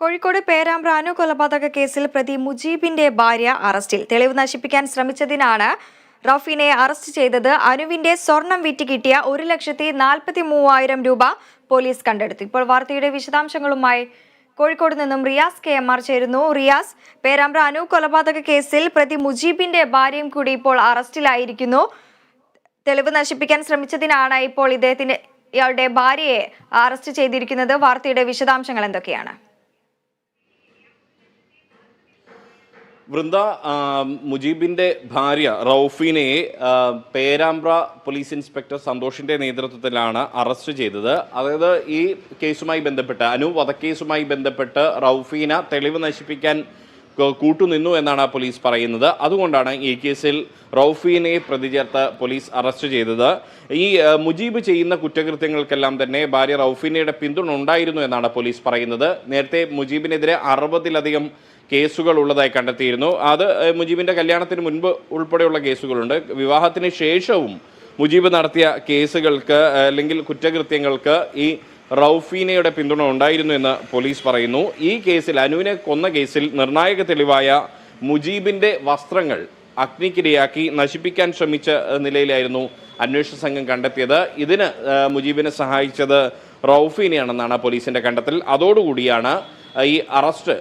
കോഴിക്കോട് പേരാമ്പ്ര അനു കൊലപാതക കേസിൽ പ്രതി മുജീബിന്റെ ഭാര്യ അറസ്റ്റിൽ. തെളിവ് നശിപ്പിക്കാൻ ശ്രമിച്ചതിനാണ് റൌഫിനെ അറസ്റ്റ് ചെയ്തത്. അനുവിന്റെ സ്വർണം വിറ്റ് കിട്ടിയ 1,43,000 രൂപ പോലീസ് കണ്ടെടുത്തു. ഇപ്പോൾ വാർത്തയുടെ വിശദാംശങ്ങളുമായി കോഴിക്കോട് നിന്നും റിയാസ് KMR ചേരുന്നു. റിയാസ്, പേരാമ്പ്ര അനു കൊലപാതക കേസിൽ പ്രതി മുജീബിന്റെ ഭാര്യയും കൂടി ഇപ്പോൾ അറസ്റ്റിലായിരിക്കുന്നു. തെളിവ് നശിപ്പിക്കാൻ ശ്രമിച്ചതിനാണ് ഇപ്പോൾ ഇയാളുടെ ഭാര്യയെ അറസ്റ്റ് ചെയ്തിരിക്കുന്നത്. വാർത്തയുടെ വിശദാംശങ്ങൾ എന്തൊക്കെയാണ്? വൃന്ദ, മുജീബിന്റെ ഭാര്യ റൌഫിനെ പേരാമ്പ്ര പോലീസ് ഇൻസ്പെക്ടർ സന്തോഷിന്റെ നേതൃത്വത്തിലാണ് അറസ്റ്റ് ചെയ്തത്. അതായത് ഈ കേസുമായി ബന്ധപ്പെട്ട് അനു വധക്കേസുമായി ബന്ധപ്പെട്ട് റൌഫീന തെളിവ് നശിപ്പിക്കാൻ കൂട്ടുനിന്നു എന്നാണ് പോലീസ് പറയുന്നത്. അതുകൊണ്ടാണ് ഈ കേസിൽ റൌഫീനെ പ്രതി ചേർത്ത് പോലീസ് അറസ്റ്റ് ചെയ്തത്. ഈ മുജീബ് ചെയ്യുന്ന കുറ്റകൃത്യങ്ങൾക്കെല്ലാം തന്നെ ഭാര്യ റൌഫീനയുടെ പിന്തുണ ഉണ്ടായിരുന്നു എന്നാണ് പോലീസ് പറയുന്നത്. നേരത്തെ മുജീബിനെതിരെ 60-ലധികം കേസുകൾ ഉള്ളതായി കണ്ടെത്തിയിരുന്നു. അത് മുജീബിന്റെ കല്യാണത്തിന് മുൻപ് ഉൾപ്പെടെയുള്ള കേസുകളുണ്ട്. വിവാഹത്തിന് ശേഷവും മുജീബ് നടത്തിയ കേസുകൾക്ക് അല്ലെങ്കിൽ കുറ്റകൃത്യങ്ങൾക്ക് ഈ റൌഫീനയുടെ പിന്തുണ ഉണ്ടായിരുന്നു എന്ന് പോലീസ് പറയുന്നു. ഈ കേസിൽ അനുവിനെ കൊന്ന കേസിൽ നിർണായക തെളിവായ മുജീബിന്റെ വസ്ത്രങ്ങൾ അഗ്നിക്കിരയാക്കി നശിപ്പിക്കാൻ ശ്രമിച്ച നിലയിലായിരുന്നു അന്വേഷണ സംഘം കണ്ടെത്തിയത്. ഇതിന് മുജീബിനെ സഹായിച്ചത് റൌഫീനയാണെന്നാണ് പോലീസിന്റെ കണ്ടെത്തൽ. അതോടുകൂടിയാണ് ഈ അറസ്റ്റ്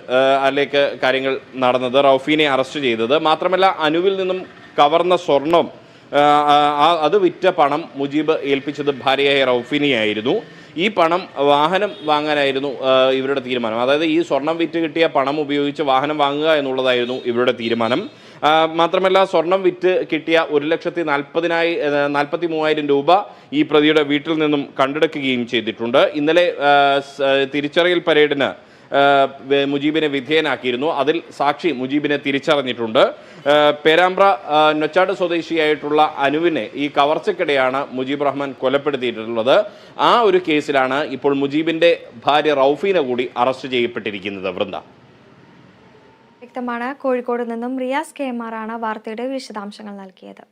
അതിലേക്ക് കാര്യങ്ങൾ നടന്നത്, റൌഫീനെ അറസ്റ്റ് ചെയ്തത്. മാത്രമല്ല, അനുവിൽ നിന്നും കവർന്ന സ്വർണം അത് വിറ്റ പണം മുജീബ് ഏൽപ്പിച്ചത് ഭാര്യയായ റൌഫീനയായിരുന്നു. ഈ പണം വാഹനം വാങ്ങാനായിരുന്നു ഇവരുടെ തീരുമാനം. അതായത് ഈ സ്വർണം വിറ്റ് കിട്ടിയ പണം ഉപയോഗിച്ച് വാഹനം വാങ്ങുക എന്നുള്ളതായിരുന്നു ഇവരുടെ തീരുമാനം. മാത്രമല്ല, സ്വർണം വിറ്റ് കിട്ടിയ 1,43,000 രൂപ ഈ പ്രതിയുടെ വീട്ടിൽ നിന്നും കണ്ടെടുക്കുകയും ചെയ്തിട്ടുണ്ട്. ഇന്നലെ തിരിച്ചറിയൽ പരേഡിന് മുജീബിനെ വിധേയനാക്കിയിരുന്നു. അതിൽ സാക്ഷി മുജീബിനെ തിരിച്ചറിഞ്ഞിട്ടുണ്ട്. പേരാമ്പ്ര നൊച്ചാട് സ്വദേശിയായിട്ടുള്ള അനുവിനെ ഈ കവർച്ചക്കിടെയാണ് മുജീബ് റഹ്മാൻ കൊലപ്പെടുത്തിയിട്ടുള്ളത്. ആ ഒരു കേസിലാണ് ഇപ്പോൾ മുജീബിന്റെ ഭാര്യ റൌഫീന കൂടി അറസ്റ്റ് ചെയ്യപ്പെട്ടിരിക്കുന്നത്. വൃന്ദ, വ്യക്തമാണ്. കോഴിക്കോട് നിന്നും റിയാസ് KMR ആണ് വാർത്തയുടെ വിശദാംശങ്ങൾ നൽകിയത്.